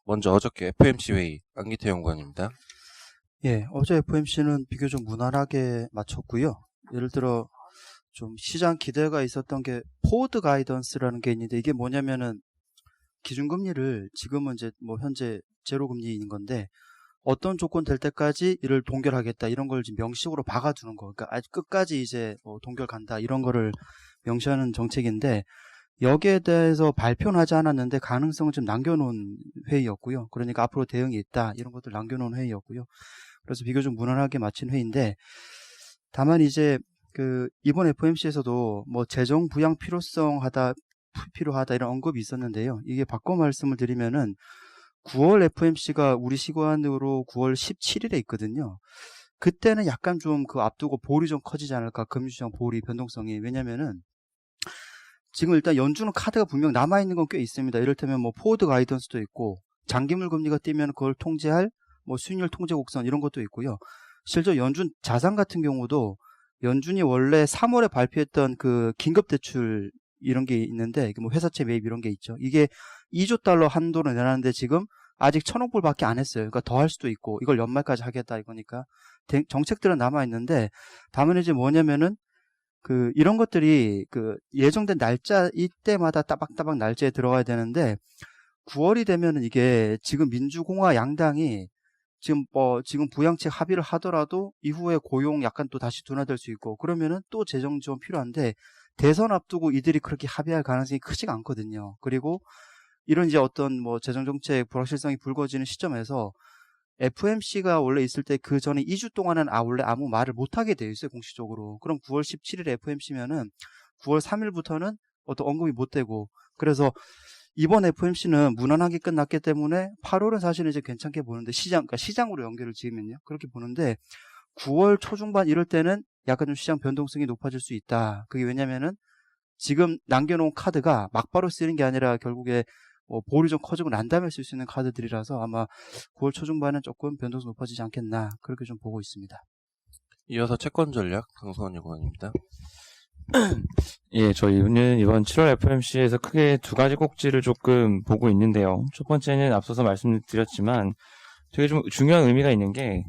먼저 어저께 FOMC 회의 안기태 연구원입니다. 예, 어제 FOMC는 비교적 무난하게 마쳤고요. 예를 들어 좀 시장 기대가 있었던 게 포워드 가이던스라는 게 있는데, 이게 뭐냐면은 기준금리를 지금은 이제 뭐 현재 제로 금리인 건데 어떤 조건 될 때까지 이를 동결하겠다, 이런 걸 지금 명식으로 박아두는 거. 그러니까 아직 끝까지 이제 동결 간다, 이런 거를 명시하는 정책인데, 여기에 대해서 발표는 하지 않았는데 가능성을 좀 남겨놓은 회의였고요. 그러니까 앞으로 대응이 있다, 이런 것들 남겨놓은 회의였고요. 그래서 비교적 무난하게 마친 회의인데, 다만 이제 이번 FOMC에서도 뭐 재정 부양 필요하다 이런 언급이 있었는데요. 이게 바꿔 말씀을 드리면은 9월 FOMC가 우리 시간으로 9월 17일에 있거든요. 그때는 약간 좀 앞두고 볼이 좀 커지지 않을까, 금융시장 볼이 변동성이. 왜냐면은 지금 일단 연준은 카드가 분명 남아있는 건 꽤 있습니다. 이를테면 뭐 포워드 가이던스도 있고, 장기물 금리가 뛰면 그걸 통제할 뭐 수익률 통제 곡선, 이런 것도 있고요. 실제 연준 자산 같은 경우도 연준이 원래 3월에 발표했던 긴급대출 이런 게 있는데, 뭐 회사채 매입 이런 게 있죠. 이게 2조 달러 한도를 내놨는데 지금 아직 1,000억 불밖에 안 했어요. 그러니까 더 할 수도 있고, 이걸 연말까지 하겠다 이거니까 정책들은 남아있는데, 다만 이제 뭐냐면은 이런 것들이 예정된 날짜 이때마다 따박따박 날짜에 들어가야 되는데, 9월이 되면은 이게 지금 민주공화 양당이 지금 부양책 합의를 하더라도 이후에 고용 약간 또 다시 둔화될 수 있고, 그러면은 또 재정 지원 필요한데, 대선 앞두고 이들이 그렇게 합의할 가능성이 크지가 않거든요. 그리고 이런 이제 어떤 뭐 재정 정책 불확실성이 불거지는 시점에서 FOMC가 원래 있을 때 그 전에 2주 동안은 원래 아무 말을 못 하게 돼 있어요, 공식적으로. 그럼 9월 17일에 FOMC면은 9월 3일부터는 어떤 언급이 못 되고, 그래서 이번 FOMC는 무난하게 끝났기 때문에 8월은 사실은 이제 괜찮게 보는데, 그러니까 시장으로 연결을 지으면요, 그렇게 보는데, 9월 초중반 이럴 때는 약간 좀 시장 변동성이 높아질 수 있다. 그게 왜냐면은 지금 남겨놓은 카드가 막바로 쓰는 게 아니라 결국에 볼이 좀 커지고 난 다음에 쓸 수 있는 카드들이라서 아마 9월 초중반은 조금 변동성 높아지지 않겠나, 그렇게 좀 보고 있습니다. 이어서 채권 전략 강성원 연구원입니다. 예, 저희는 이번 7월 FOMC에서 크게 두 가지 꼭지를 조금 보고 있는데요. 첫 번째는 앞서서 말씀드렸지만 되게 좀 중요한 의미가 있는 게,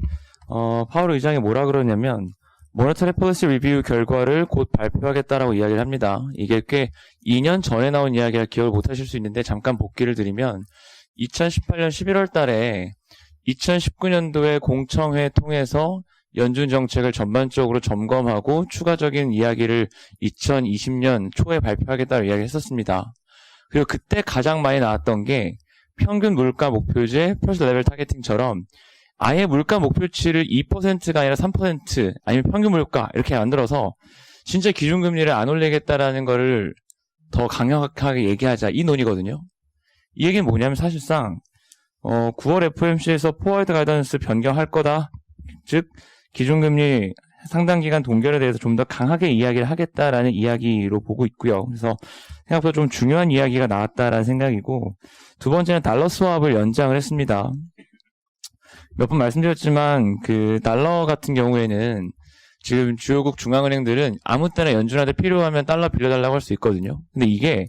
파월 의장이 뭐라 그러냐면, 모니터리 폴리시 리뷰 결과를 곧 발표하겠다라고 이야기를 합니다. 이게 꽤 2년 전에 나온 이야기라 기억을 못 하실 수 있는데, 잠깐 복기를 드리면 2018년 11월 달에 2019년도에 공청회 통해서 연준 정책을 전반적으로 점검하고 추가적인 이야기를 2020년 초에 발표하겠다고 이야기했었습니다. 그리고 그때 가장 많이 나왔던 게 평균 물가 목표제 퍼스트 레벨 타겟팅처럼 아예 물가 목표치를 2%가 아니라 3% 아니면 평균 물가 이렇게 만들어서 진짜 기준금리를 안 올리겠다라는 거를 더 강력하게 얘기하자, 이 논의거든요. 이 얘기는 뭐냐면 사실상 9월 FOMC에서 포워드 가이던스 변경할 거다, 즉 기준금리 상당 기간 동결에 대해서 좀 더 강하게 이야기를 하겠다라는 이야기로 보고 있고요. 그래서 생각보다 좀 중요한 이야기가 나왔다라는 생각이고, 두 번째는 달러 스왑을 연장을 했습니다. 몇 번 말씀드렸지만 달러 같은 경우에는 지금 주요국 중앙은행들은 아무 때나 연준한테 필요하면 달러 빌려달라고 할 수 있거든요. 근데 이게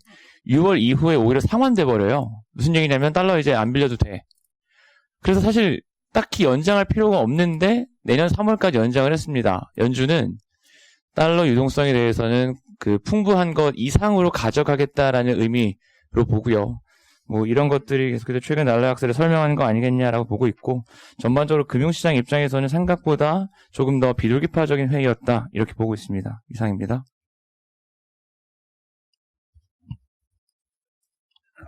6월 이후에 오히려 상환돼 버려요. 무슨 얘기냐면 달러 이제 안 빌려도 돼. 그래서 사실 딱히 연장할 필요가 없는데 내년 3월까지 연장을 했습니다. 연준은 달러 유동성에 대해서는 풍부한 것 이상으로 가져가겠다라는 의미로 보고요. 뭐 이런 것들이 계속해서 최근 달러 약세를 설명하는 거 아니겠냐라고 보고 있고, 전반적으로 금융시장 입장에서는 생각보다 조금 더 비둘기파적인 회의였다, 이렇게 보고 있습니다. 이상입니다.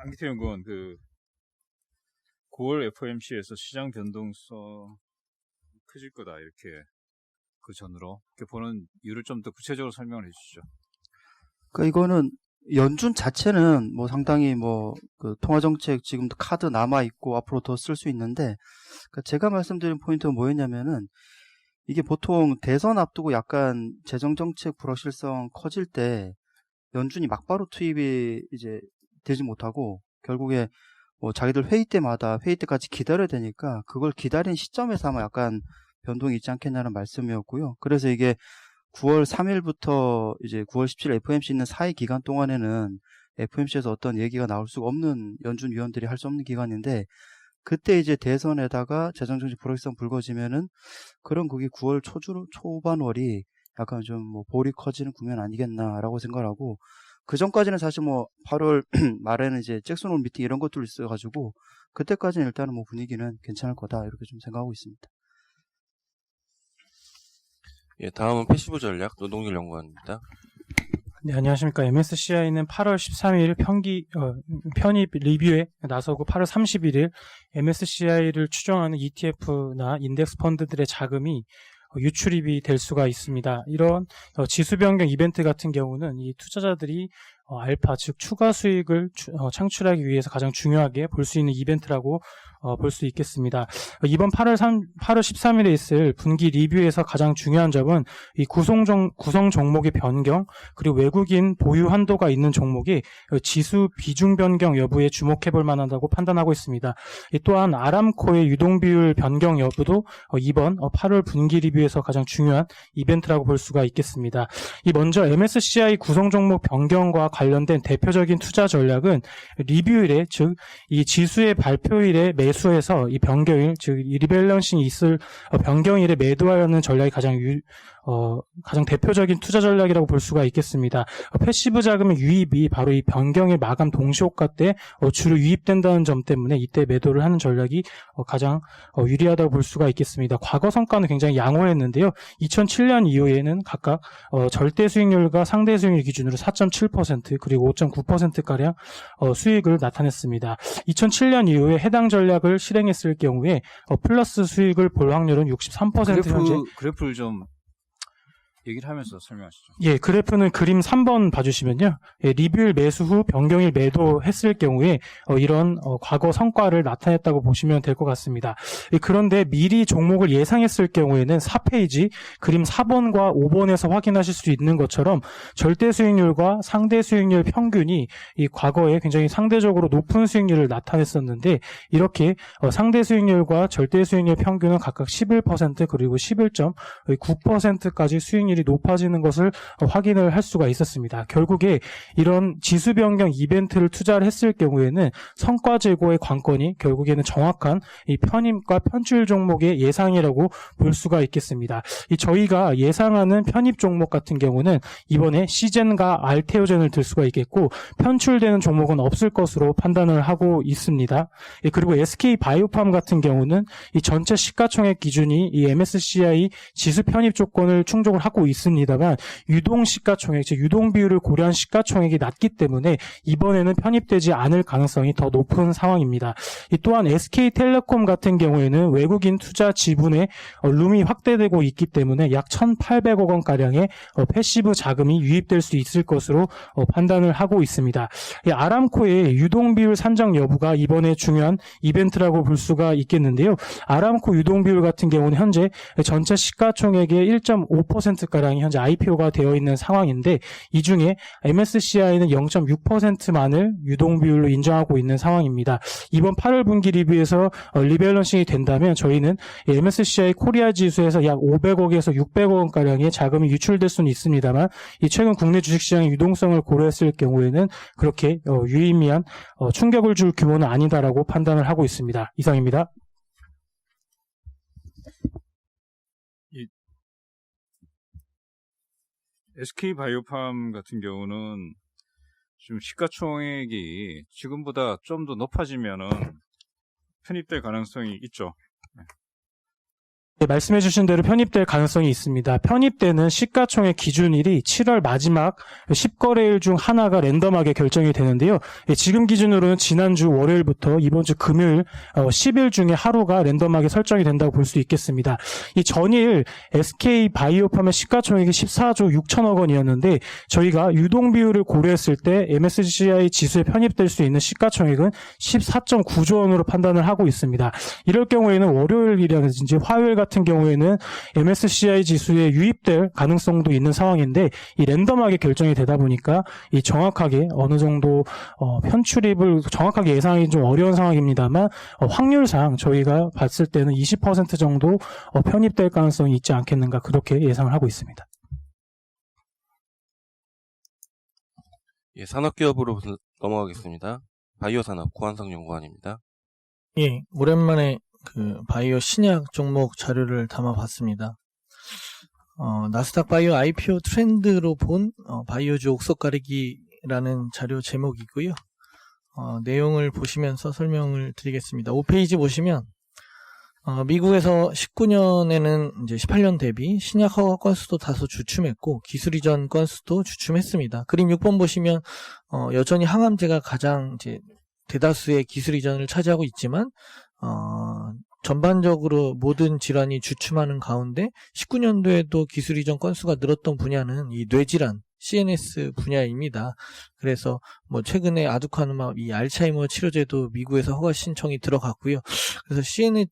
안기태 연구원, 9월 FOMC에서 시장 변동성 커질 거다, 이렇게 그 전으로 이렇게 보는 이유를 좀 더 구체적으로 설명을 해주시죠. 그러니까 이거는 연준 자체는 뭐 상당히 통화정책 지금도 카드 남아있고 앞으로 더 쓸 수 있는데, 그러니까 제가 말씀드린 포인트가 뭐였냐면은, 이게 보통 대선 앞두고 약간 재정정책 불확실성 커질 때 연준이 막바로 투입이 이제 되지 못하고 결국에 뭐 자기들 회의 때까지 기다려야 되니까 그걸 기다린 시점에서 아마 약간 변동이 있지 않겠냐는 말씀이었고요. 그래서 이게 9월 3일부터 이제 9월 17일 FOMC 있는 사이 기간 동안에는 FOMC에서 어떤 얘기가 나올 수가 없는, 연준 위원들이 할 수 없는 기간인데, 그때 이제 대선에다가 재정정책 불확실성 불거지면은 그런 그게 9월 초반월이 약간 좀 뭐 볼이 커지는 국면 아니겠나라고 생각하고, 그 전까지는 사실 뭐 8월 말에는 이제 잭슨 홀 미팅 이런 것들이 있어가지고 그때까지는 일단은 뭐 분위기는 괜찮을 거다 이렇게 좀 생각하고 있습니다. 예, 다음은 패시브 전략 노동길 연구원입니다. 네, 안녕하십니까. MSCI는 8월 13일 편입 리뷰에 나서고 8월 31일 MSCI를 추정하는 ETF나 인덱스 펀드들의 자금이 유출입이 될 수가 있습니다. 이런 지수 변경 이벤트 같은 경우는 이 투자자들이 알파, 즉 추가 수익을 창출하기 위해서 가장 중요하게 볼 수 있는 이벤트라고 볼 수 있겠습니다. 이번 8월 13일에 있을 분기 리뷰에서 가장 중요한 점은 이 구성 종목의 변경, 그리고 외국인 보유 한도가 있는 종목이 지수 비중 변경 여부에 주목해 볼 만하다고 판단하고 있습니다. 또한 아람코의 유동 비율 변경 여부도 이번 8월 분기 리뷰에서 가장 중요한 이벤트라고 볼 수가 있겠습니다. 먼저 MSCI 구성 종목 변경과 관련된 대표적인 투자 전략은 리뷰일에, 즉 이 지수의 발표일에 매수해서 이 변경일, 즉 이 리밸런싱이 있을 변경일에 매도하려는 전략이 가장 대표적인 투자 전략이라고 볼 수가 있겠습니다. 패시브 자금의 유입이 바로 이 변경의 마감 동시효과 때 주로 유입된다는 점 때문에 이때 매도를 하는 전략이 가장 유리하다고 볼 수가 있겠습니다. 과거 성과는 굉장히 양호했는데요. 2007년 이후에는 각각 절대 수익률과 상대 수익률 기준으로 4.7% 그리고 5.9%가량 수익을 나타냈습니다. 2007년 이후에 해당 전략을 실행했을 경우에 플러스 수익을 볼 확률은 63% 현재. 그래프를 좀 얘기를 하면서 설명하시죠. 예, 그래프는 그림 3번 봐주시면요. 예, 리뷰일 매수 후 변경일 매도했을 경우에 이런 과거 성과를 나타냈다고 보시면 될 것 같습니다. 예, 그런데 미리 종목을 예상했을 경우에는 4페이지 그림 4번과 5번에서 확인하실 수 있는 것처럼 절대 수익률과 상대 수익률 평균이 이 과거에 굉장히 상대적으로 높은 수익률을 나타냈었는데, 이렇게 상대 수익률과 절대 수익률 평균은 각각 11% 그리고 11.9%까지 수익률이 높아지는 것을 확인을 할 수가 있었습니다. 결국에 이런 지수 변경 이벤트를 투자를 했을 경우에는 성과 제고의 관건이 결국에는 정확한 이 편입과 편출 종목의 예상이라고 볼 수가 있겠습니다. 저희가 예상하는 편입 종목 같은 경우는 이번에 시젠과 알테오젠을 들 수가 있겠고, 편출되는 종목은 없을 것으로 판단을 하고 있습니다. 그리고 SK 바이오팜 같은 경우는 이 전체 시가총액 기준이 이 MSCI 지수 편입 조건을 충족을 하고 있습니다만 유동 시가총액, 즉 유동 비율을 고려한 시가총액이 낮기 때문에 이번에는 편입되지 않을 가능성이 더 높은 상황입니다. 또한 SK텔레콤 같은 경우에는 외국인 투자 지분의 룸이 확대되고 있기 때문에 약 1,800억 원가량의 패시브 자금이 유입될 수 있을 것으로 판단을 하고 있습니다. 아람코의 유동 비율 산정 여부가 이번에 중요한 이벤트라고 볼 수가 있겠는데요. 아람코 유동 비율 같은 경우는 현재 전체 시가총액의 1.5%가량이 현재 IPO가 되어 있는 상황인데, 이 중에 MSCI는 0.6%만을 유동 비율로 인정하고 있는 상황입니다. 이번 8월 분기 리뷰에서 리밸런싱이 된다면 저희는 MSCI 코리아 지수에서 약 500억에서 600억 원가량의 자금이 유출될 수는 있습니다만, 이 최근 국내 주식시장의 유동성을 고려했을 경우에는 그렇게 유의미한 충격을 줄 규모는 아니다라고 판단을 하고 있습니다. 이상입니다. SK 바이오팜 같은 경우는 지금 시가총액이 지금보다 좀 더 높아지면은 편입될 가능성이 있죠. 네, 말씀해 주신 대로 편입될 가능성이 있습니다. 편입되는 시가총액 기준일이 7월 마지막 10거래일 중 하나가 랜덤하게 결정이 되는데요. 지금 기준으로는 지난주 월요일부터 이번 주 금요일 10일 중에 하루가 랜덤하게 설정이 된다고 볼 수 있겠습니다. 이 전일 SK 바이오팜의 시가총액이 14조 6천억 원이었는데 저희가 유동 비율을 고려했을 때 MSCI 지수에 편입될 수 있는 시가총액은 14.9조 원으로 판단을 하고 있습니다. 이럴 경우에는 월요일이라든지 화요일 같은 경우에는 MSCI 지수에 유입될 가능성도 있는 상황인데, 이 랜덤하게 결정이 되다 보니까 이 정확하게 어느 정도 편출입을 정확하게 예상하기 좀 어려운 상황입니다만, 확률상 저희가 봤을 때는 20% 정도 편입될 가능성이 있지 않겠는가, 그렇게 예상을 하고 있습니다. 예, 산업기업으로 넘어가겠습니다. 바이오 산업 고한성 연구원입니다. 예, 오랜만에 그 바이오 신약 종목 자료를 담아봤습니다. 나스닥 바이오 IPO 트렌드로 본 바이오주 옥석 가리기라는 자료 제목이고요. 내용을 보시면서 설명을 드리겠습니다. 5페이지 보시면 미국에서 19년에는 이제 18년 대비 신약 허가 건수도 다소 주춤했고 기술 이전 건수도 주춤했습니다. 그림 6번 보시면 여전히 항암제가 가장 이제 대다수의 기술 이전을 차지하고 있지만 전반적으로 모든 질환이 주춤하는 가운데 19년도에도 기술 이전 건수가 늘었던 분야는 이 뇌질환 CNS 분야입니다. 그래서 뭐 최근에 아두카누맙 이 알츠하이머 치료제도 미국에서 허가 신청이 들어갔고요. 그래서 CNS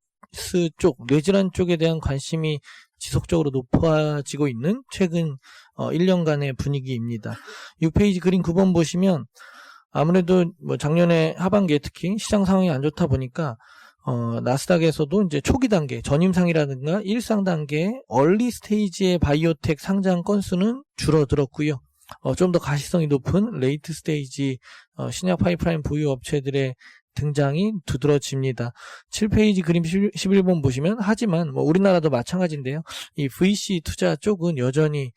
쪽 뇌질환 쪽에 대한 관심이 지속적으로 높아지고 있는 최근 1년간의 분위기입니다. 6페이지 그림 9번 보시면 아무래도 뭐 작년에 하반기에 특히 시장 상황이 안 좋다 보니까 나스닥에서도 이제 초기 단계, 전임상이라든가 일상 단계, 얼리 스테이지의 바이오텍 상장 건수는 줄어들었고요. 좀 더 가시성이 높은 레이트 스테이지 신약 파이프라인 보유 업체들의 등장이 두드러집니다. 7페이지 그림 11번 보시면 하지만 뭐 우리나라도 마찬가지인데요. 이 VC 투자 쪽은 여전히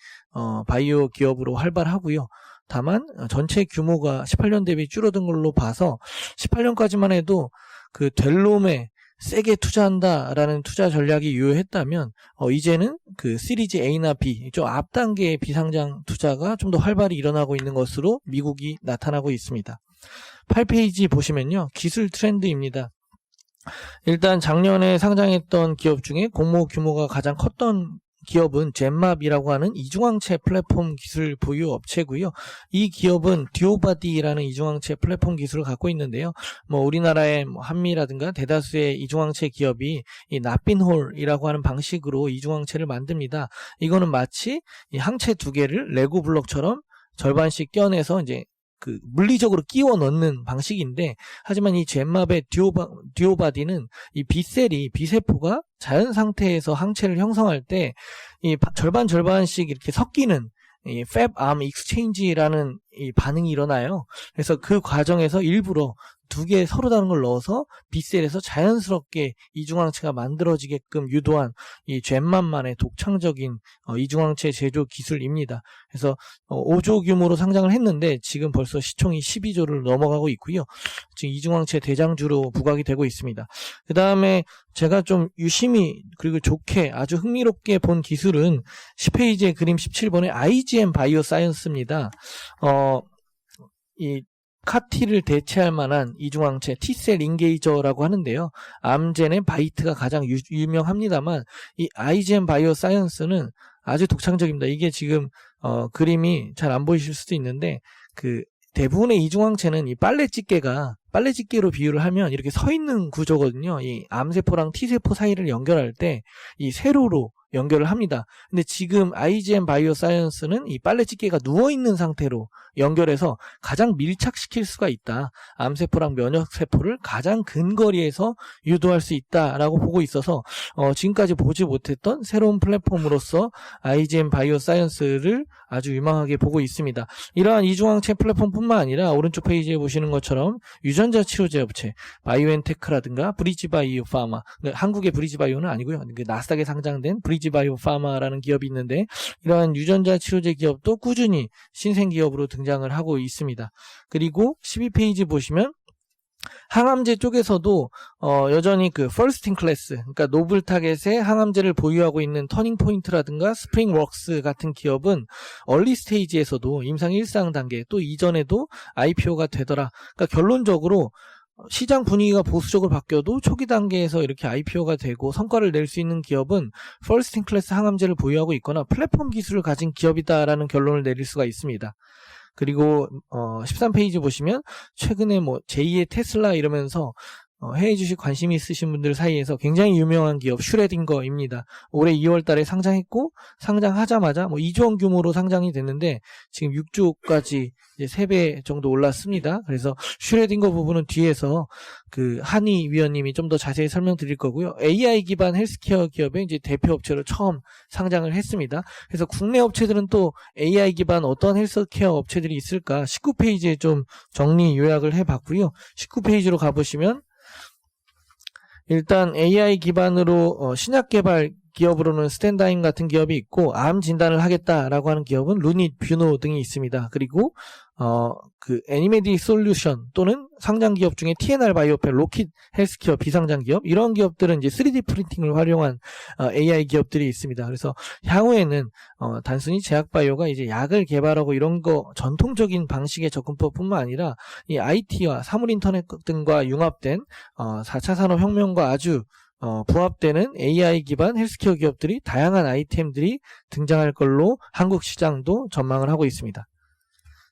바이오 기업으로 활발하고요. 다만 전체 규모가 18년 대비 줄어든 걸로 봐서 18년까지만 해도 그 델롬에 세게 투자한다라는 투자 전략이 유효했다면 이제는 그 시리즈 A나 B 좀 앞 단계의 비상장 투자가 좀 더 활발히 일어나고 있는 것으로 미국이 나타나고 있습니다. 8페이지 보시면요. 기술 트렌드입니다. 일단 작년에 상장했던 기업 중에 공모 규모가 가장 컸던 기업은 젠맙이라고 하는 이중항체 플랫폼 기술 보유 업체고요. 이 기업은 듀오바디라는 이중항체 플랫폼 기술을 갖고 있는데요. 뭐 우리나라의 한미라든가 대다수의 이중항체 기업이 이 납빈홀이라고 하는 방식으로 이중항체를 만듭니다. 이거는 마치 이 항체 두 개를 레고 블록처럼 절반씩 껴내서 이제 그 물리적으로 끼워 넣는 방식인데, 하지만 이 젠맙의 듀오바디는 이 B셀이 B세포가 자연 상태에서 항체를 형성할 때 이 절반씩 이렇게 섞이는 이 Fab Arm Exchange라는 이 반응이 일어나요. 그래서 그 과정에서 일부러 두 개 서로 다른 걸 넣어서 B셀에서 자연스럽게 이중항체가 만들어지게끔 유도한 이 젠맙만의 독창적인 이중항체 제조 기술입니다. 그래서 5조 규모로 상장을 했는데 지금 벌써 시총이 12조를 넘어가고 있고요. 지금 이중항체 대장주로 부각이 되고 있습니다. 그 다음에 제가 좀 유심히 그리고 좋게 아주 흥미롭게 본 기술은 10페이지의 그림 17번의 IGM 바이오사이언스입니다. 이 카티를 대체할 만한 이중항체 T셀 인게이저라고 하는데요. 암젠의 바이트가 가장 유명합니다만 이 IGM 바이오사이언스는 아주 독창적입니다. 이게 지금 그림이 잘 안 보이실 수도 있는데 그 대부분의 이중항체는 이 빨래집게로 비유를 하면 이렇게 서 있는 구조거든요. 이 암세포랑 T세포 사이를 연결할 때 이 세로로 연결을 합니다. 근데 지금 IGM 바이오사이언스는 이 빨래집게가 누워있는 상태로 연결해서 가장 밀착시킬 수가 있다. 암세포랑 면역세포를 가장 근거리에서 유도할 수 있다라고 보고 있어서 지금까지 보지 못했던 새로운 플랫폼으로서 IGM 바이오사이언스를 아주 유망하게 보고 있습니다. 이러한 이중항체 플랫폼뿐만 아니라 오른쪽 페이지에 보시는 것처럼 유전자 치료제 업체 바이오엔테크라든가 브리지바이오 파마, 한국의 브리지바이오는 아니고요. 나스닥에 상장된 브리지바이오 파마라는 기업이 있는데 이러한 유전자 치료제 기업도 꾸준히 신생 기업으로 등장을 하고 있습니다. 그리고 12페이지 보시면 항암제 쪽에서도 여전히 그 퍼스트 인 클래스, 그러니까 노블 타겟의 항암제를 보유하고 있는 터닝포인트라든가 스프링웍스 같은 기업은 얼리 스테이지에서도 임상 1상 단계 또 이전에도 IPO가 되더라. 그러니까 결론적으로 시장 분위기가 보수적으로 바뀌어도 초기 단계에서 이렇게 IPO가 되고 성과를 낼 수 있는 기업은 퍼스트 인 클래스 항암제를 보유하고 있거나 플랫폼 기술을 가진 기업이다라는 결론을 내릴 수가 있습니다. 그리고 13페이지 보시면 최근에 뭐 제2의 테슬라 이러면서 해외 주식 관심 있으신 분들 사이에서 굉장히 유명한 기업 슈레딩거입니다. 올해 2월 달에 상장했고 상장하자마자 뭐 2조 원 규모로 상장이 됐는데 지금 6조까지 이제 3배 정도 올랐습니다. 그래서 슈레딩거 부분은 뒤에서 그 한희 위원님이 좀 더 자세히 설명드릴 거고요. AI 기반 헬스케어 기업의 이제 대표 업체로 처음 상장을 했습니다. 그래서 국내 업체들은 또 AI 기반 어떤 헬스케어 업체들이 있을까 19페이지에 좀 정리 요약을 해봤고요. 19페이지로 가보시면 일단 AI 기반으로 신약 개발 기업으로는 스탠다인 같은 기업이 있고, 암 진단을 하겠다라고 하는 기업은 루닛, 뷰노 등이 있습니다. 그리고 그 애니메디 솔루션 또는 상장 기업 중에 TNR 바이오펠, 로킷 헬스케어 비상장 기업, 이런 기업들은 이제 3D 프린팅을 활용한 AI 기업들이 있습니다. 그래서 향후에는 단순히 제약바이오가 이제 약을 개발하고 이런 거 전통적인 방식의 접근법뿐만 아니라 이 IT와 사물인터넷 등과 융합된 4차 산업혁명과 아주 부합되는 AI 기반 헬스케어 기업들이, 다양한 아이템들이 등장할 걸로 한국 시장도 전망을 하고 있습니다.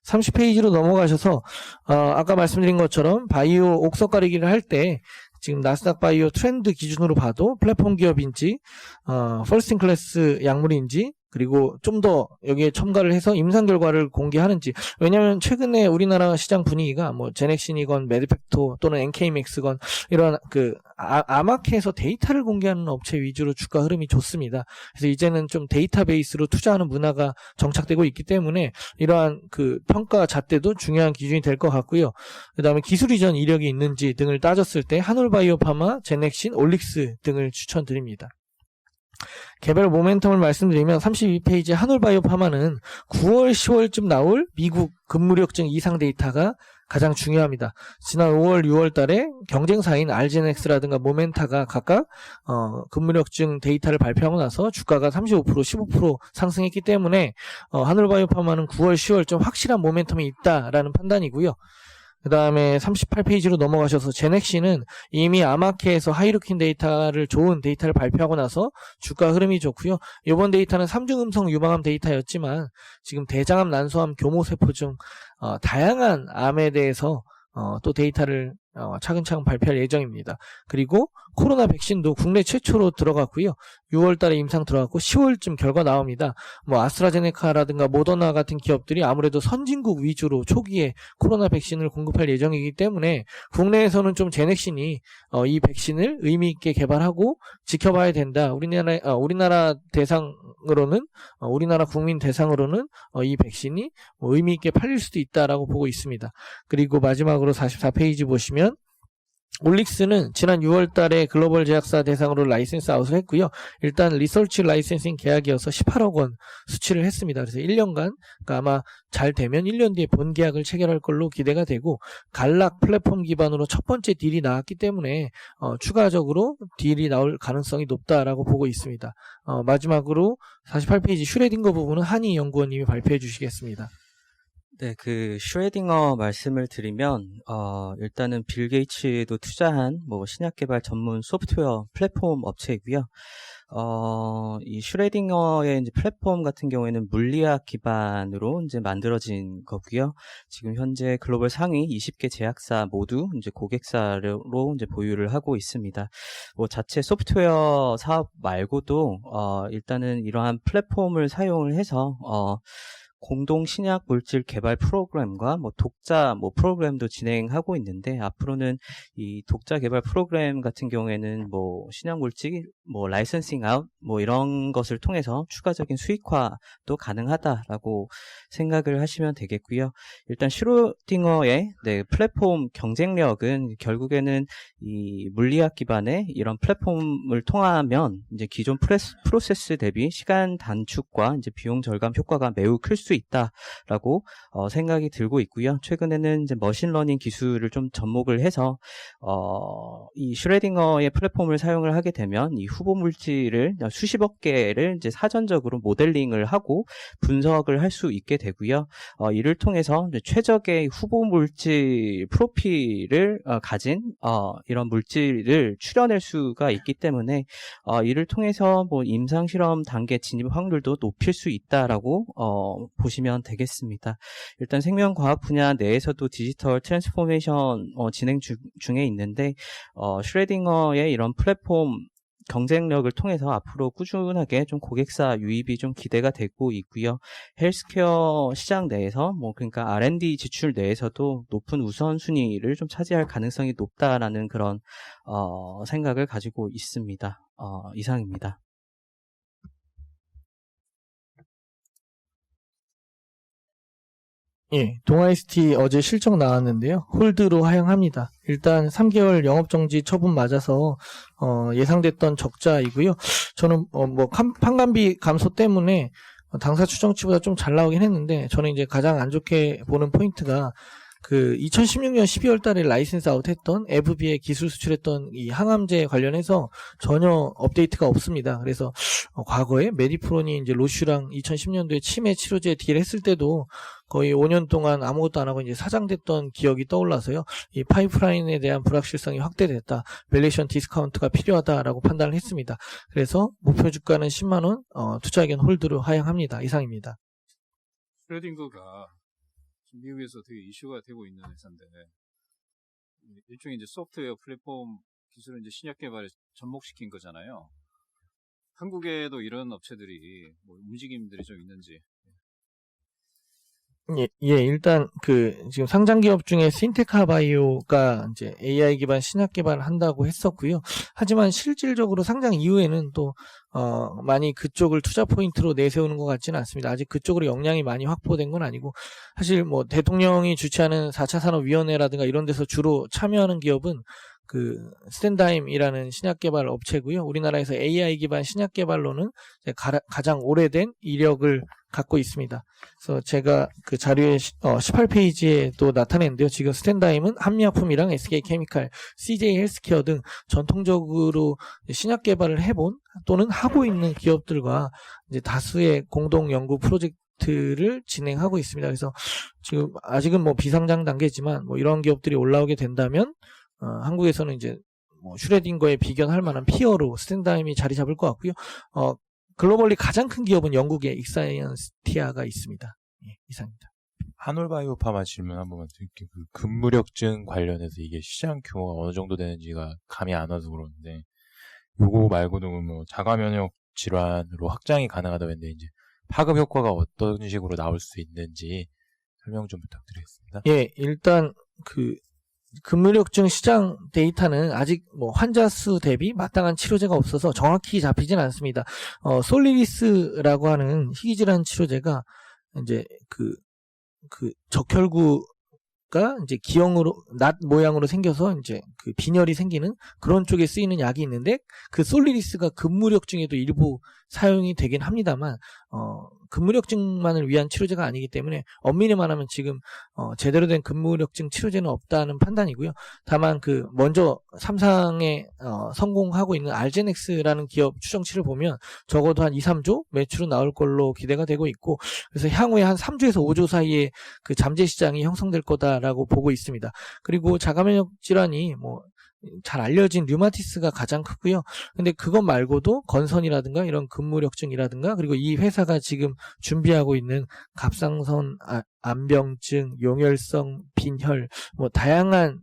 30페이지로 넘어가셔서 아까 말씀드린 것처럼 바이오 옥석 가리기를 할 때 지금 나스닥 바이오 트렌드 기준으로 봐도 플랫폼 기업인지 퍼스트 클래스 약물인지, 그리고 좀 더 여기에 첨가를 해서 임상 결과를 공개하는지. 왜냐하면 최근에 우리나라 시장 분위기가 뭐 제넥신이건 메드팩토 또는 NK맥스건 이런 그 아마케에서 데이터를 공개하는 업체 위주로 주가 흐름이 좋습니다. 그래서 이제는 좀 데이터베이스로 투자하는 문화가 정착되고 있기 때문에 이러한 그 평가 잣대도 중요한 기준이 될 것 같고요. 그 다음에 기술 이전 이력이 있는지 등을 따졌을 때 한올바이오파마, 제넥신, 올릭스 등을 추천드립니다. 개별 모멘텀을 말씀드리면 32페이지 한올바이오파마는 9월, 10월쯤 나올 미국 근무력증 이상 데이터가 가장 중요합니다. 지난 5월, 6월 달에 경쟁사인 알제넥스라든가 모멘타가 각각 근무력증 데이터를 발표하고 나서 주가가 35%, 15% 상승했기 때문에 한올바이오파마는 9월, 10월 좀 확실한 모멘텀이 있다라는 판단이고요. 그 다음에 38페이지로 넘어가셔서 제넥신은 이미 아마케에서 하이루킨 데이터를, 좋은 데이터를 발표하고 나서 주가 흐름이 좋고요. 이번 데이터는 3중 음성 유방암 데이터였지만 지금 대장암, 난소암, 교모세포 중 다양한 암에 대해서 또 데이터를 차근차근 발표할 예정입니다. 그리고 코로나 백신도 국내 최초로 들어갔고요. 6월 달에 임상 들어갔고 10월쯤 결과 나옵니다. 뭐 아스트라제네카라든가 모더나 같은 기업들이 아무래도 선진국 위주로 초기에 코로나 백신을 공급할 예정이기 때문에 국내에서는 좀 제넥신이 이 백신을 의미 있게 개발하고 지켜봐야 된다. 우리나라 대상으로는, 우리나라 국민 대상으로는 이 백신이 의미 있게 팔릴 수도 있다라고 보고 있습니다. 그리고 마지막으로 44페이지 보시면 올릭스는 지난 6월 달에 글로벌 제약사 대상으로 라이센스 아웃을 했고요. 일단 리서치 라이센싱 계약이어서 18억 원 수취를 했습니다. 그래서 1년간, 그러니까 아마 잘 되면 1년 뒤에 본 계약을 체결할 걸로 기대가 되고, 갈락 플랫폼 기반으로 첫 번째 딜이 나왔기 때문에 추가적으로 딜이 나올 가능성이 높다라고 보고 있습니다. 마지막으로 48페이지 슈레딩거 부분은 한희 연구원님이 발표해 주시겠습니다. 네, 그 슈레딩어 말씀을 드리면 일단은 빌 게이츠도 투자한 뭐 신약 개발 전문 소프트웨어 플랫폼 업체이고요. 이 슈레딩어의 이제 플랫폼 같은 경우에는 물리학 기반으로 이제 만들어진 거고요. 지금 현재 글로벌 상위 20개 제약사 모두 이제 고객사로 이제 보유를 하고 있습니다. 뭐 자체 소프트웨어 사업 말고도 일단은 이러한 플랫폼을 사용을 해서 공동 신약 물질 개발 프로그램과 뭐 독자 프로그램도 진행하고 있는데, 앞으로는 이 독자 개발 프로그램 같은 경우에는 뭐 신약 물질 라이선싱 아웃 이런 것을 통해서 추가적인 수익화도 가능하다라고 생각을 하시면 되겠고요. 일단 슈로딩어의 플랫폼 경쟁력은 결국에는 이 물리학 기반의 이런 플랫폼을 통하면 이제 기존 프로세스 대비 시간 단축과 이제 비용 절감 효과가 매우 클 수 있다라고 생각이 들고 있고요. 최근에는 이제 머신러닝 기술을 좀 접목을 해서 이 슈레딩어의 플랫폼을 사용을 하게 되면 이 후보 물질을 수십억 개를 이제 사전적으로 모델링을 하고 분석을 할 수 있게 되고요. 이를 통해서 이제 최적의 후보 물질 프로필을 가진 이런 물질을 추려낼 수가 있기 때문에 이를 통해서 뭐 임상 실험 단계 진입 확률도 높일 수 있다라고 보시면 되겠습니다. 일단 생명과학 분야 내에서도 디지털 트랜스포메이션 진행 중에 있는데 슈레딩어의 이런 플랫폼 경쟁력을 통해서 앞으로 꾸준하게 좀 고객사 유입이 좀 기대가 되고 있고요. 헬스케어 시장 내에서 그러니까 R&D 지출 내에서도 높은 우선순위를 좀 차지할 가능성이 높다라는 그런 생각을 가지고 있습니다. 이상입니다. 예, 동아이스티 어제 실적 나왔는데요. 홀드로 하향합니다. 일단 3개월 영업정지 처분 맞아서 예상됐던 적자이고요. 저는 판관비 감소 때문에 당사 추정치보다 좀 잘 나오긴 했는데, 저는 이제 가장 안 좋게 보는 포인트가 그 2016년 12월 달에 라이센스 아웃했던 FB에 기술 수출했던 이 항암제 관련해서 전혀 업데이트가 없습니다. 그래서 과거에 메디프론이 이제 로슈랑 2010년도에 치매 치료제 딜 했을 때도 거의 5년 동안 아무것도 안 하고 이제 사장됐던 기억이 떠올라서요. 이 파이프라인에 대한 불확실성이 확대됐다. 밸류에이션 디스카운트가 필요하다라고 판단을 했습니다. 그래서 목표 주가는 10만 원, 투자 의견 홀드로 하향합니다. 이상입니다. 슈레딩거가 미국에서 되게 이슈가 되고 있는 회사인데, 일종의 이제 소프트웨어 플랫폼 기술을 이제 신약 개발에 접목시킨 거잖아요. 한국에도 이런 업체들이 뭐 움직임들이 좀 있는지. 예, 일단 지금 상장 기업 중에 신테카 바이오가 이제 AI 기반 신약 개발을 한다고 했었고요. 하지만 실질적으로 상장 이후에는 또 많이 그쪽을 투자 포인트로 내세우는 것 같지는 않습니다. 아직 그쪽으로 역량이 많이 확보된 건 아니고, 사실 뭐 대통령이 주최하는 4차 산업위원회라든가 이런 데서 주로 참여하는 기업은 스탠다임이라는 신약 개발 업체고요. 우리나라에서 AI 기반 신약 개발로는 가장 오래된 이력을 갖고 있습니다. 그래서 제가 그 자료에 18페이지에 또 나타냈는데요. 지금 스탠다임은 한미약품이랑 SK케미칼, CJ 헬스케어 등 전통적으로 신약 개발을 해본 또는 하고 있는 기업들과 이제 다수의 공동 연구 프로젝트를 진행하고 있습니다. 그래서 지금 아직은 뭐 비상장 단계지만 뭐 이런 기업들이 올라오게 된다면 한국에서는 이제 뭐 슈레딩거에 비견할 만한 피어로 스탠다임이 자리 잡을 것 같고요. 글로벌리 가장 큰 기업은 영국의 익사이언스티아가 있습니다. 예, 이상입니다. 한올바이오파마 질문 한 번만 드릴게요. 그 근무력증 관련해서 이게 시장 규모가 어느 정도 되는지가 감이 안 와서 그러는데, 요거 말고도 뭐 자가 면역 질환으로 확장이 가능하다고 했는데, 이제 파급 효과가 어떤 식으로 나올 수 있는지 설명 좀 부탁드리겠습니다. 예, 일단 근무력증 시장 데이터는 아직 뭐 환자 수 대비 마땅한 치료제가 없어서 정확히 잡히진 않습니다. 솔리리스라고 하는 희귀질환 치료제가 이제 적혈구가 이제 기형으로 낫 모양으로 생겨서 이제 빈혈이 생기는 그런 쪽에 쓰이는 약이 있는데, 그 솔리리스가 근무력증에도 일부 사용이 되긴 합니다만 근무력증만을 위한 치료제가 아니기 때문에 엄밀히 말하면 지금 제대로 된 근무력증 치료제는 없다는 판단이고요. 다만 먼저 삼상에 성공하고 있는 알제넥스라는 기업 추정치를 보면 적어도 한 2, 3조 매출은 나올 걸로 기대가 되고 있고, 그래서 향후에 한 3조에서 5조 사이에 잠재 시장이 형성될 거다라고 보고 있습니다. 그리고 자가면역 질환이 뭐 잘 알려진 류마티스가 가장 크고요. 근데 그것 말고도 건선이라든가 이런 근무력증이라든가, 그리고 이 회사가 지금 준비하고 있는 갑상선 암병증, 용혈성 빈혈, 뭐 다양한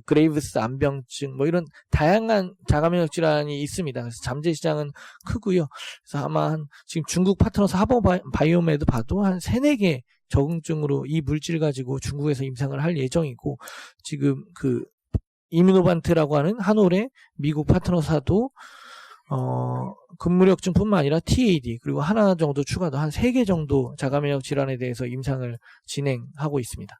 그레이브스 암병증, 뭐 이런 다양한 자가면역 질환이 있습니다. 그래서 잠재 시장은 크고요. 그래서 아마 지금 중국 파트너스 하버바이오메드 봐도 한 3-4개 적응증으로 이 물질 가지고 중국에서 임상을 할 예정이고, 지금 이뮤노반트라고 하는 한올의 미국 파트너사도 근무력증뿐만 아니라 TAD 그리고 하나 정도 추가도 한 3개 정도 자가면역 질환에 대해서 임상을 진행하고 있습니다.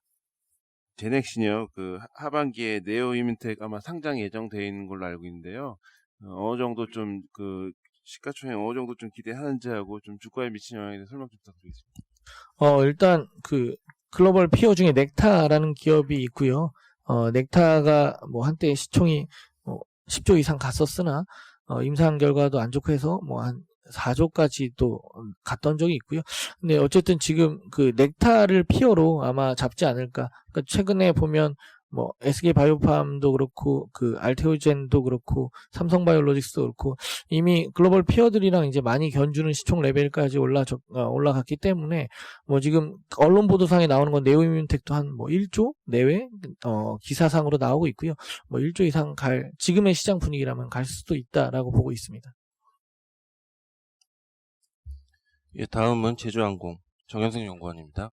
제넥시니요. 하반기에 네오이민텍 아마 상장 예정되어 있는 걸로 알고 있는데요. 어느 정도 좀 시가총액 어느 정도 좀 기대하는지 하고 좀 주가에 미치는 영향에 대해 설명 좀 부탁드리겠습니다. 일단 글로벌 피어 중에 넥타라는 기업이 있고요. 넥타가 뭐 한때 시총이 10조 이상 갔었으나 임상 결과도 안 좋고 해서 뭐 한 4조까지도 갔던 적이 있고요. 근데 어쨌든 지금 넥타를 피어로 아마 잡지 않을까. 그러니까 최근에 보면 뭐 SK 바이오팜도 그렇고 알테오젠도 그렇고 삼성바이오로직스도 그렇고 이미 글로벌 피어들이랑 이제 많이 견주는 시총 레벨까지 올라갔기 때문에 뭐 지금 언론 보도상에 나오는 건 네오이뮨텍도 한 뭐 1조 내외 기사상으로 나오고 있고요. 뭐 1조 이상 지금의 시장 분위기라면 갈 수도 있다라고 보고 있습니다. 예, 다음은 제주항공 정현승 연구원입니다.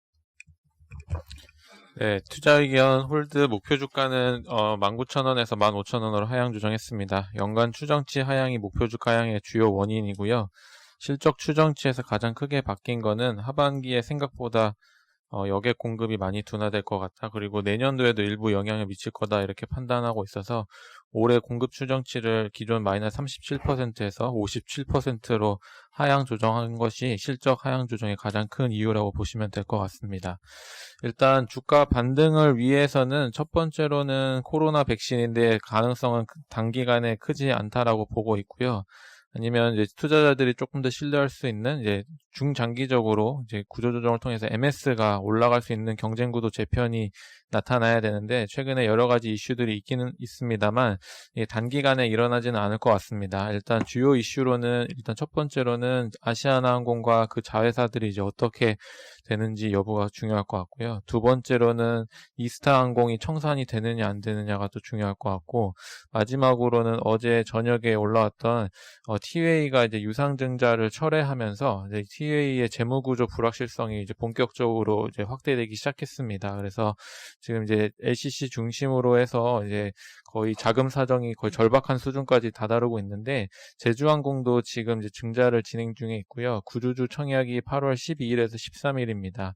네, 투자 의견 홀드 목표 주가는 19,000원에서 15,000원으로 하향 조정했습니다. 연간 추정치 하향이 목표 주가 하향의 주요 원인이고요. 실적 추정치에서 가장 크게 바뀐 거는 하반기에 생각보다 여객 공급이 많이 둔화될 것 같다. 그리고 내년도에도 일부 영향을 미칠 거다 이렇게 판단하고 있어서 올해 공급 추정치를 기존 마이너스 37%에서 57%로 하향 조정한 것이 실적 하향 조정의 가장 큰 이유라고 보시면 될 것 같습니다. 일단 주가 반등을 위해서는 첫 번째로는 코로나 백신인데 가능성은 단기간에 크지 않다라고 보고 있고요. 아니면 이제 투자자들이 조금 더 신뢰할 수 있는 이제 중장기적으로 이제 구조조정을 통해서 MS가 올라갈 수 있는 경쟁구도 재편이 나타나야 되는데 최근에 여러 가지 이슈들이 있기는 있습니다만 단기간에 일어나지는 않을 것 같습니다. 일단 주요 이슈로는 일단 첫 번째로는 아시아나항공과 그 자회사들이 이제 어떻게 되는지 여부가 중요할 것 같고요. 두 번째로는 이스타항공이 청산이 되느냐 안 되느냐가 또 중요할 것 같고 마지막으로는 어제 저녁에 올라왔던 티웨이가 이제 유상증자를 철회하면서 이제 티웨이의 재무구조 불확실성이 이제 본격적으로 이제 확대되기 시작했습니다. 그래서 지금 이제 LCC 중심으로 해서 이제 거의 자금 사정이 거의 절박한 수준까지 다다르고 있는데 제주항공도 지금 이제 증자를 진행 중에 있고요. 구주주 청약이 8월 12일에서 13일입니다.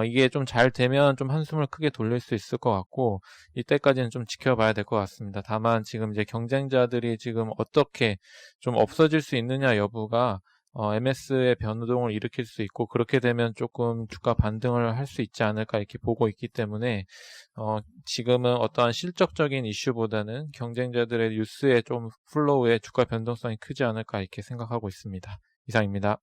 이게 좀 잘 되면 좀 한숨을 크게 돌릴 수 있을 것 같고 이때까지는 좀 지켜봐야 될 것 같습니다. 다만 지금 이제 경쟁자들이 지금 어떻게 좀 없어질 수 있느냐 여부가 MS의 변동을 일으킬 수 있고 그렇게 되면 조금 주가 반등을 할 수 있지 않을까 이렇게 보고 있기 때문에 지금은 어떠한 실적적인 이슈보다는 경쟁자들의 뉴스의 좀 플로우에 주가 변동성이 크지 않을까 이렇게 생각하고 있습니다. 이상입니다.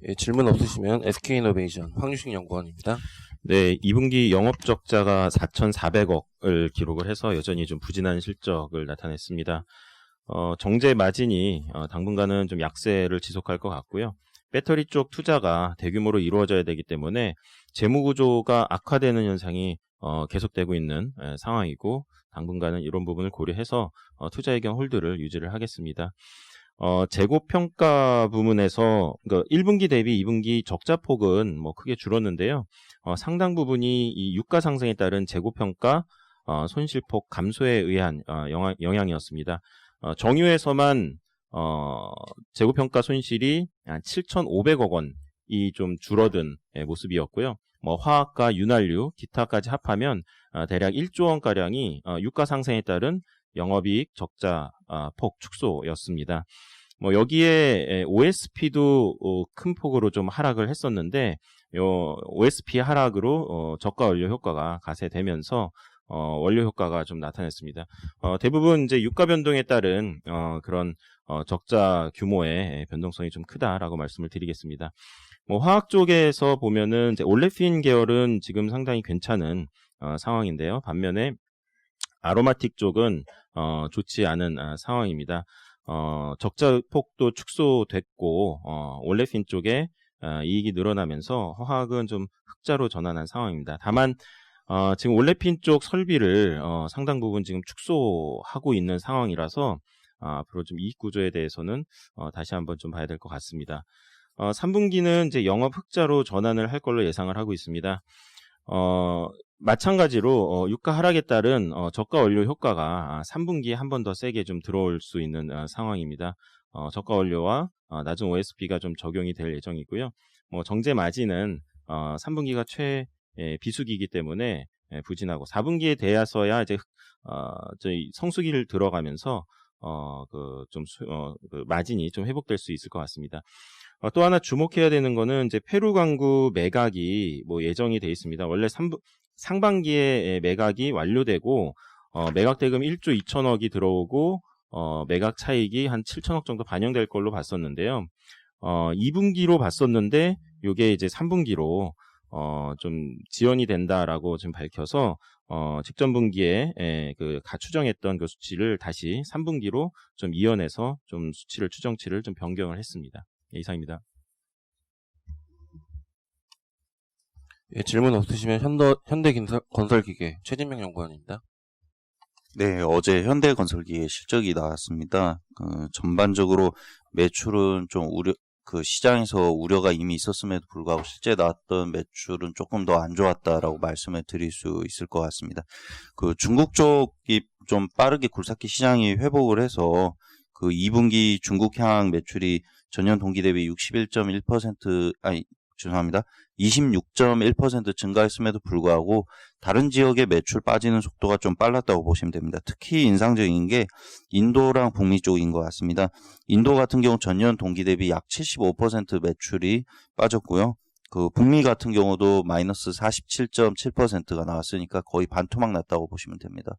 예, 질문 없으시면 SK이노베이션 황유식 연구원입니다. 네, 2분기 영업적자가 4,400억을 기록을 해서 여전히 좀 부진한 실적을 나타냈습니다. 정제 마진이 당분간은 좀 약세를 지속할 것 같고요. 배터리 쪽 투자가 대규모로 이루어져야 되기 때문에 재무 구조가 악화되는 현상이 계속되고 있는 상황이고 당분간은 이런 부분을 고려해서 투자 의견 홀드를 유지를 하겠습니다. 재고평가 부문에서 1분기 대비 2분기 적자폭은 뭐 크게 줄었는데요. 상당 부분이 이 유가 상승에 따른 재고평가 손실폭 감소에 의한 영향이었습니다. 정유에서만 재고평가 손실이 한 7,500억 원이 좀 줄어든 모습이었고요. 뭐 화학과 윤활유, 기타까지 합하면 대략 1조 원가량이 유가 상승에 따른 영업이익 적자 폭 축소였습니다. 뭐 여기에 OSP도 큰 폭으로 좀 하락을 했었는데 요 OSP 하락으로 저가 원료 효과가 가세되면서 원료 효과가 좀 나타났습니다. 대부분 이제 유가 변동에 따른 그런 적자 규모의 변동성이 좀 크다라고 말씀을 드리겠습니다. 뭐 화학 쪽에서 보면은 이제 올레핀 계열은 지금 상당히 괜찮은 상황인데요. 반면에 아로마틱 쪽은 좋지 않은 상황입니다. 적자 폭도 축소됐고 올레핀 쪽에 이익이 늘어나면서 화학은 좀 흑자로 전환한 상황입니다. 다만 지금 올레핀 쪽 설비를 상당 부분 지금 축소하고 있는 상황이라서 앞으로 좀 이익 구조에 대해서는 다시 한번 좀 봐야 될 것 같습니다. 3분기는 이제 영업 흑자로 전환을 할 걸로 예상을 하고 있습니다. 마찬가지로 유가 하락에 따른 저가 원료 효과가 3분기에 한 번 더 세게 좀 들어올 수 있는 상황입니다. 저가 원료와 낮은 OSP가 좀 적용이 될 예정이고요. 뭐 정제 마진은 3분기가 비수기이기 때문에 부진하고 4분기에 돼서야 이제 저희 성수기를 들어가면서 그 마진이 좀 회복될 수 있을 것 같습니다. 또 하나 주목해야 되는 거는 이제 페루 광구 매각이 뭐 예정이 돼 있습니다. 원래 상반기에 매각이 완료되고 매각 대금 1조 2천억이 들어오고 매각 차익이 한 7천억 정도 반영될 걸로 봤었는데요. 2분기로 봤었는데 이게 이제 3분기로 좀 지연이 된다라고 지금 밝혀서 직전 분기에 그 가추정했던 그 수치를 다시 3분기로 좀 이연해서 좀 추정치를 좀 변경을 했습니다. 이상입니다. 예, 질문 없으시면 현대건설기계 최진명 연구원입니다. 네, 어제 현대건설기의 실적이 나왔습니다. 전반적으로 매출은 좀 시장에서 우려가 이미 있었음에도 불구하고 실제 나왔던 매출은 조금 더 안 좋았다라고 말씀을 드릴 수 있을 것 같습니다. 중국 쪽이 좀 빠르게 굴삭기 시장이 회복을 해서 2분기 중국 향 매출이 전년 동기 대비 61.1% 죄송합니다. 26.1% 증가했음에도 불구하고 다른 지역의 매출 빠지는 속도가 좀 빨랐다고 보시면 됩니다. 특히 인상적인 게 인도랑 북미 쪽인 것 같습니다. 인도 같은 경우 전년 동기 대비 약 75% 매출이 빠졌고요. 그 북미 같은 경우도 마이너스 47.7%가 나왔으니까 거의 반토막 났다고 보시면 됩니다.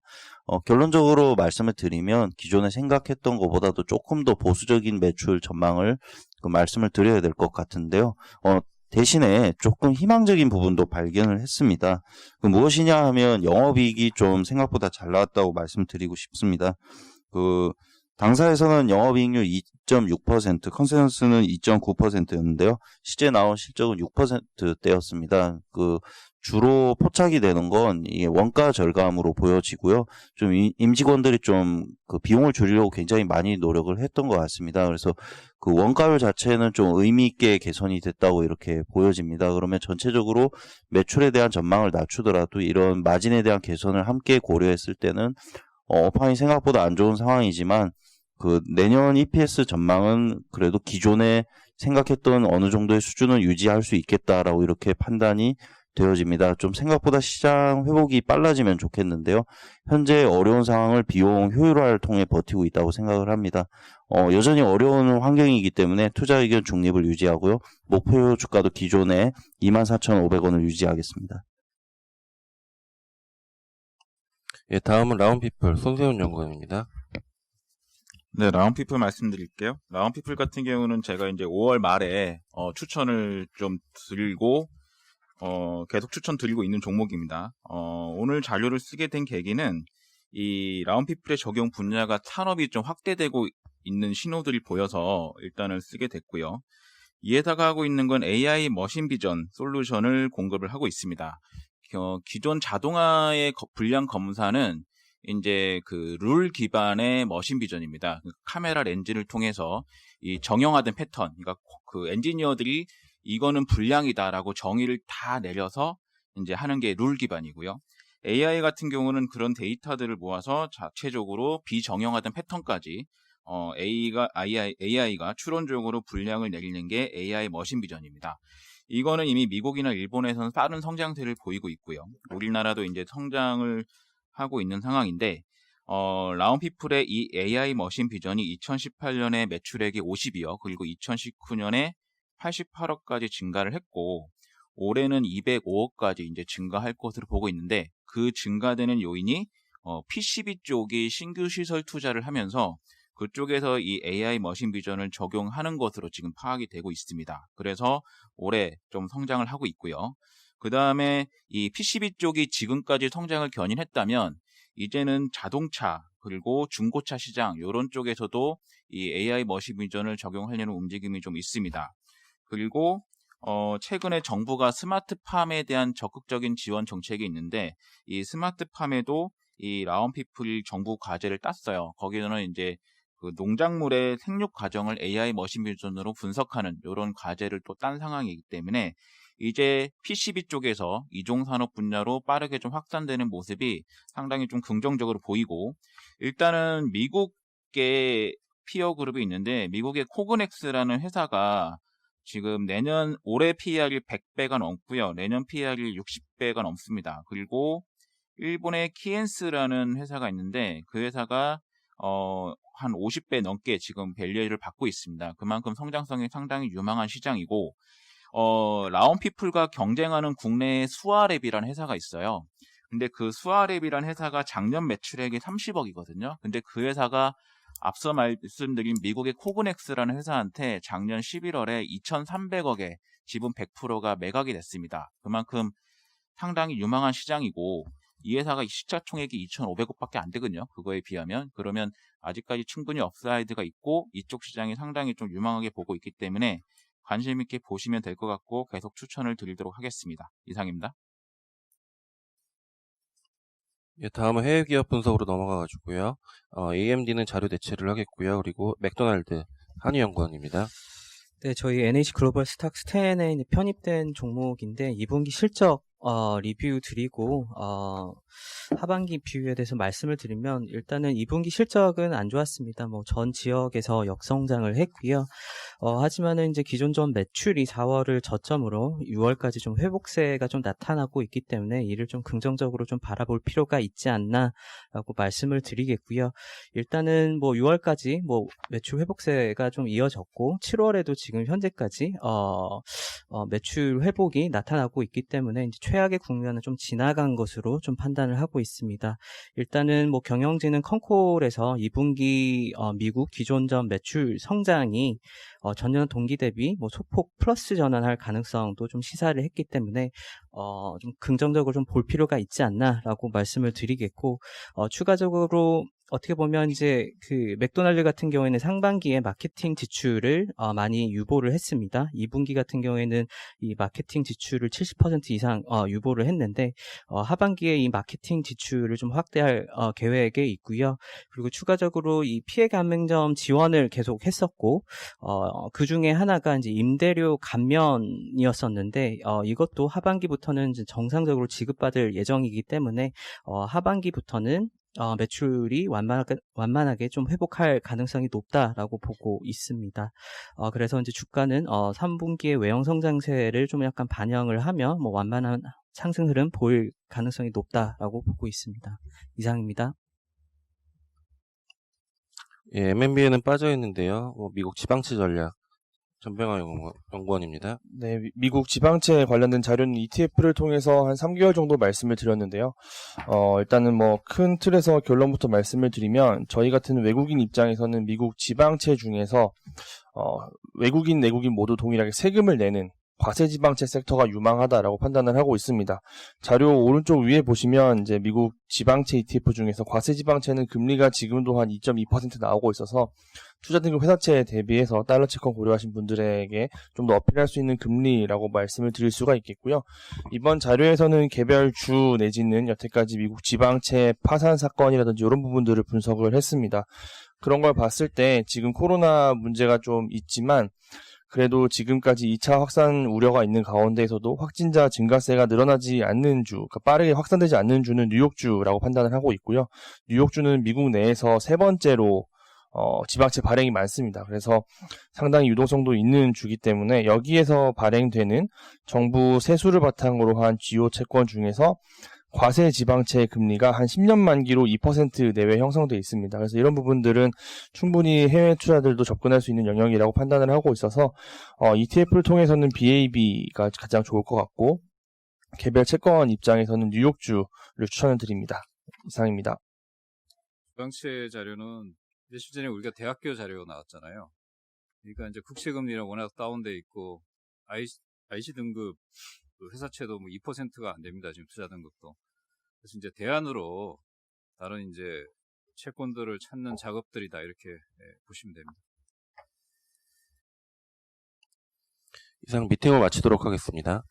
결론적으로 말씀을 드리면 기존에 생각했던 것보다도 조금 더 보수적인 매출 전망을 말씀을 드려야 될 것 같은데요. 대신에 조금 희망적인 부분도 발견을 했습니다. 무엇이냐 하면 영업이익이 좀 생각보다 잘 나왔다고 말씀드리고 싶습니다. 당사에서는 영업이익률 2.6%, 컨센서스는 2.9%였는데요. 실제 나온 실적은 6%대였습니다. 주로 포착이 되는 건 이게 원가 절감으로 보여지고요. 좀 임직원들이 좀 비용을 줄이려고 굉장히 많이 노력을 했던 것 같습니다. 그래서 원가율 자체는 좀 의미 있게 개선이 됐다고 이렇게 보여집니다. 그러면 전체적으로 매출에 대한 전망을 낮추더라도 이런 마진에 대한 개선을 함께 고려했을 때는 업황이 생각보다 안 좋은 상황이지만 내년 EPS 전망은 그래도 기존에 생각했던 어느 정도의 수준을 유지할 수 있겠다라고 이렇게 판단이 되어집니다. 좀 생각보다 시장 회복이 빨라지면 좋겠는데요. 현재 어려운 상황을 비용 효율화를 통해 버티고 있다고 생각을 합니다. 여전히 어려운 환경이기 때문에 투자 의견 중립을 유지하고요. 목표 주가도 기존에 24,500원을 유지하겠습니다. 예, 다음은 라운피플 손세훈 연구원입니다. 네, 라운피플 말씀드릴게요. 라운피플 같은 경우는 제가 이제 5월 말에 추천을 좀 드리고 계속 추천 드리고 있는 종목입니다. 오늘 자료를 쓰게 된 계기는 이 라운피플의 적용 분야가 산업이 좀 확대되고 있는 신호들이 보여서 일단은 쓰게 됐고요. 이 회사가 하고 있는 건 AI 머신 비전 솔루션을 공급을 하고 있습니다. 기존 자동화의 분량 검사는 이제 룰 기반의 머신 비전입니다. 카메라 렌즈를 통해서 이 정형화된 패턴, 그러니까 엔지니어들이 이거는 불량이다라고 정의를 다 내려서 이제 하는 게 룰 기반이고요. AI 같은 경우는 그런 데이터들을 모아서 자체적으로 비정형화된 패턴까지 AI가 추론적으로 분량을 내리는 게 AI 머신 비전입니다. 이거는 이미 미국이나 일본에서는 빠른 성장세를 보이고 있고요. 우리나라도 이제 성장을 하고 있는 상황인데, 라운피플의 이 AI 머신 비전이 2018년에 매출액이 50이요. 그리고 2019년에 88억까지 증가를 했고, 올해는 205억까지 이제 증가할 것으로 보고 있는데, 그 증가되는 요인이 PCB 쪽이 신규 시설 투자를 하면서 그쪽에서 이 AI 머신 비전을 적용하는 것으로 지금 파악이 되고 있습니다. 그래서 올해 좀 성장을 하고 있고요. 그 다음에 이 PCB 쪽이 지금까지 성장을 견인했다면 이제는 자동차 그리고 중고차 시장 이런 쪽에서도 이 AI 머신 비전을 적용하려는 움직임이 좀 있습니다. 그리고 최근에 정부가 스마트팜에 대한 적극적인 지원 정책이 있는데 이 스마트팜에도 이 라운피플 정부 과제를 땄어요. 거기서는 이제 농작물의 생육 과정을 AI 머신 비전으로 분석하는 이런 과제를 또 딴 상황이기 때문에 이제 PCB 쪽에서 이종산업 분야로 빠르게 좀 확산되는 모습이 상당히 좀 긍정적으로 보이고, 일단은 미국의 피어 그룹이 있는데 미국의 코그넥스라는 회사가 지금 올해 PER이 100배가 넘고요. 내년 PER이 60배가 넘습니다. 그리고 일본의 키엔스라는 회사가 있는데 그 회사가 한 50배 넘게 지금 밸류를 받고 있습니다. 그만큼 성장성이 상당히 유망한 시장이고, 라운피플과 경쟁하는 국내의 수아랩이라는 회사가 있어요. 근데 그 수아랩이라는 회사가 작년 매출액이 30억이거든요. 근데 그 회사가 앞서 말씀드린 미국의 코그넥스라는 회사한테 작년 11월에 2,300억에 지분 100%가 매각이 됐습니다. 그만큼 상당히 유망한 시장이고, 이 회사가 시가총액이 2,500억밖에 안 되거든요. 그거에 비하면. 그러면 아직까지 충분히 업사이드가 있고 이쪽 시장이 상당히 좀 유망하게 보고 있기 때문에 관심 있게 보시면 될 것 같고 계속 추천을 드리도록 하겠습니다. 이상입니다. 예, 다음은 해외 기업 분석으로 넘어가가지고요. AMD는 자료 대체를 하겠고요. 그리고 맥도날드 한유연구원입니다. 네, 저희 NH 글로벌 스탁스 10에 편입된 종목인데 2분기 실적 리뷰 드리고 하반기 비율에 대해서 말씀을 드리면 일단은 2분기 실적은 안 좋았습니다. 뭐 전 지역에서 역성장을 했고요. 하지만은 이제 기존 전 매출이 4월을 저점으로 6월까지 좀 회복세가 좀 나타나고 있기 때문에 이를 좀 긍정적으로 좀 바라볼 필요가 있지 않나라고 말씀을 드리겠고요. 일단은 뭐 6월까지 뭐 매출 회복세가 좀 이어졌고 7월에도 지금 현재까지 매출 회복이 나타나고 있기 때문에 이제 최악의 국면은 좀 지나간 것으로 좀 판단을 하고 있습니다. 일단은 뭐 경영진은 컨콜에서 2분기 미국 기존전 매출 성장이 전년 동기 대비 뭐 소폭 플러스 전환할 가능성도 좀 시사를 했기 때문에 좀 긍정적으로 좀 볼 필요가 있지 않나라고 말씀을 드리겠고 추가적으로 어떻게 보면 이제 그 맥도날드 같은 경우에는 상반기에 마케팅 지출을 많이 유보를 했습니다. 2분기 같은 경우에는 이 마케팅 지출을 70% 이상 유보를 했는데 하반기에 이 마케팅 지출을 좀 확대할 계획에 있고요. 그리고 추가적으로 이 피해 감행점 지원을 계속 했었고 그 중에 하나가 이제 임대료 감면이었었는데 이것도 하반기부터는 이제 정상적으로 지급받을 예정이기 때문에 하반기부터는 매출이 완만하게 좀 회복할 가능성이 높다라고 보고 있습니다. 그래서 이제 주가는 3분기의 외형 성장세를 좀 약간 반영을 하며 뭐 완만한 상승 흐름 보일 가능성이 높다라고 보고 있습니다. 이상입니다. 예, M&B에는 빠져 있는데요. 미국 지방채 전략 전병화 연구원입니다. 네, 미국 지방채 관련된 자료는 ETF를 통해서 한 3개월 정도 말씀을 드렸는데요. 일단은 뭐 큰 틀에서 결론부터 말씀을 드리면 저희 같은 외국인 입장에서는 미국 지방채 중에서 외국인, 내국인 모두 동일하게 세금을 내는 과세지방채 섹터가 유망하다라고 판단을 하고 있습니다. 자료 오른쪽 위에 보시면 이제 미국 지방채 ETF 중에서 과세지방채는 금리가 지금도 한 2.2% 나오고 있어서 투자 등급 회사채에 대비해서 달러 채권 고려하신 분들에게 좀 더 어필할 수 있는 금리라고 말씀을 드릴 수가 있겠고요. 이번 자료에서는 개별 주 내지는 여태까지 미국 지방채 파산 사건이라든지 이런 부분들을 분석을 했습니다. 그런 걸 봤을 때 지금 코로나 문제가 좀 있지만 그래도 지금까지 2차 확산 우려가 있는 가운데에서도 확진자 증가세가 늘어나지 않는 주, 그러니까 빠르게 확산되지 않는 주는 뉴욕주라고 판단을 하고 있고요. 뉴욕주는 미국 내에서 세 번째로 지방채 발행이 많습니다. 그래서 상당히 유동성도 있는 주기 때문에 여기에서 발행되는 정부 세수를 바탕으로 한 주요 채권 중에서 과세 지방채 금리가 한 10년 만기로 2% 내외 형성되어 있습니다. 그래서 이런 부분들은 충분히 해외 투자들도 접근할 수 있는 영역이라고 판단을 하고 있어서 ETF를 통해서는 BAB가 가장 좋을 것 같고 개별 채권 입장에서는 뉴욕주를 추천을 드립니다. 이상입니다. 지방채 자료는 이제 실전에 우리가 대학교 자료 나왔잖아요. 그러니까 이제 국채금리랑 워낙 다운돼 있고 IC 등급 회사채도 뭐 2%가 안 됩니다. 지금 투자 등급도. 그래서 이제 대안으로 다른 이제 채권들을 찾는 작업들이다 이렇게 보시면 됩니다. 이상 미팅을 마치도록 하겠습니다.